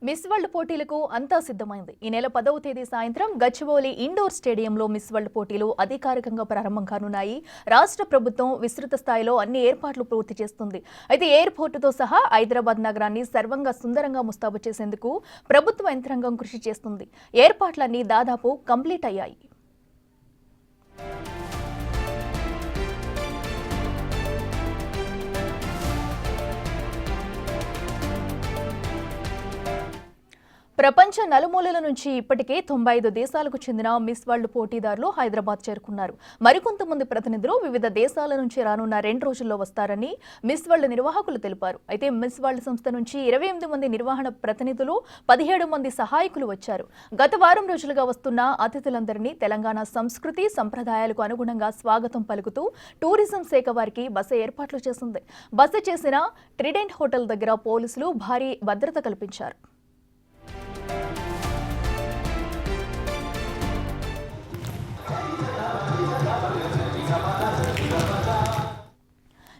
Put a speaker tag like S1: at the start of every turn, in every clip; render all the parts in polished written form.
S1: Miss world పోటీలకు అంతా సిద్ధమైంది. ఈ నెల 10వ తేదీ సాయంత్రం గచ్చిబౌలి ఇండోర్ స్టేడియంలో మిస్ వరల్డ్ పోటీలు అధికారికంగా ప్రారంభం కానున్నాయి. రాష్ట్ర ప్రభుత్వం విస్తృత స్థాయిలో అన్ని ఏర్పాట్లు పూర్తి చేస్తుంది. అయితే ఎయిర్పోర్టుతో సహా హైదరాబాద్ నగరాన్ని సర్వంగా సుందరంగా ముస్తాబు చేసేందుకు ప్రభుత్వ యంత్రాంగం కృషి చేస్తుంది. ఏర్పాట్లన్నీ దాదాపు కంప్లీట్ అయ్యాయి. ప్రపంచ నలుమూలల నుంచి ఇప్పటికే 95 దేశాలకు చెందిన మిస్ వరల్డ్ పోటీదారులు హైదరాబాద్ చేరుకున్నారు. మరికొంతమంది ప్రతినిధులు వివిధ దేశాల నుంచి రానున్న 2 రోజుల్లో వస్తారని మిస్ వరల్డ్ నిర్వాహకులు తెలిపారు. అయితే మిస్ వరల్డ్ సంస్థ నుంచి 28 మంది నిర్వహణ ప్రతినిధులు, 17 మంది సహాయకులు వచ్చారు. గత వారం రోజులుగా వస్తున్న అతిథులందరినీ తెలంగాణ సంస్కృతి సంప్రదాయాలకు అనుగుణంగా స్వాగతం పలుకుతూ టూరిజం శాఖ వారికి బస ఏర్పాట్లు చేసింది. బస చేసిన ట్రిడెంట్ హోటల్ దగ్గర పోలీసులు భారీ భద్రత కల్పించారు.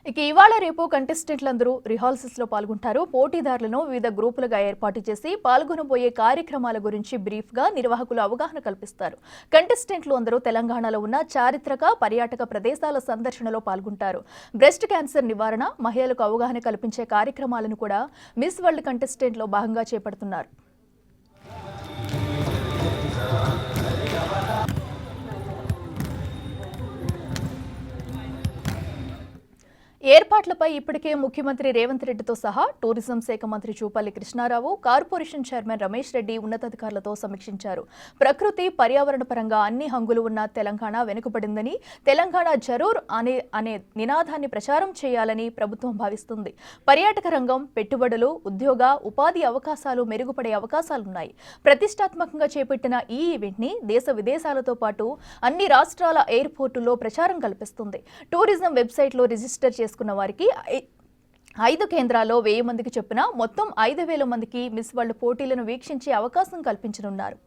S1: ఇక ఇవాళ రేపు కంటెస్టెంట్లందరూ రిహార్సల్స్ లో పాల్గొంటారు. పోటీదారులను వివిధ గ్రూపులుగా ఏర్పాటు చేసి పాల్గొనబోయే కార్యక్రమాల గురించి బ్రీఫ్ గా నిర్వాహకులు అవగాహన కల్పిస్తారు. కంటెస్టెంట్లు అందరూ తెలంగాణలో ఉన్న చారిత్రక పర్యాటక ప్రదేశాల సందర్శనలో పాల్గొంటారు. బ్రెస్ట్ క్యాన్సర్ నివారణ, మహిళలకు అవగాహన కల్పించే కార్యక్రమాలను కూడా మిస్ వరల్డ్ కంటెస్టెంట్ లో భాగంగా చేపడుతున్నారు. ఏర్పాట్లపై ఇప్పటికే ముఖ్యమంత్రి రేవంత్ రెడ్డితో సహా టూరిజం శాఖ మంత్రి చూపల్లి కృష్ణారావు, కార్పొరేషన్ చైర్మన్ రమేష్ రెడ్డి ఉన్నతాధికారులతో సమీక్షించారు. ప్రకృతి పర్యావరణ పరంగా అన్ని హంగులు ఉన్న తెలంగాణ వెనుకబడిందని, తెలంగాణ జరూర్ అనే నినాదాన్ని ప్రచారం చేయాలని ప్రభుత్వం భావిస్తుంది. పర్యాటక రంగం, పెట్టుబడులు, ఉద్యోగ, ఉపాధి అవకాశాలు మెరుగుపడే అవకాశాలున్నాయి. ప్రతిష్టాత్మకంగా చేపట్టిన ఈ ఈవెంట్ ని దేశ విదేశాలతో పాటు అన్ని రాష్ట్రాల ఎయిర్పోర్టుల్లో ప్రచారం కల్పిస్తుంది. టూరిజం వెబ్సైట్లో రిజిస్టర్ చేసుకున్న వారికి 5 కేంద్రాల్లో 1000 మందికి చొప్పున మొత్తం 5000 మందికి మిస్ వరల్డ్ పోటీలను వీక్షించే అవకాశం కల్పించనున్నారు.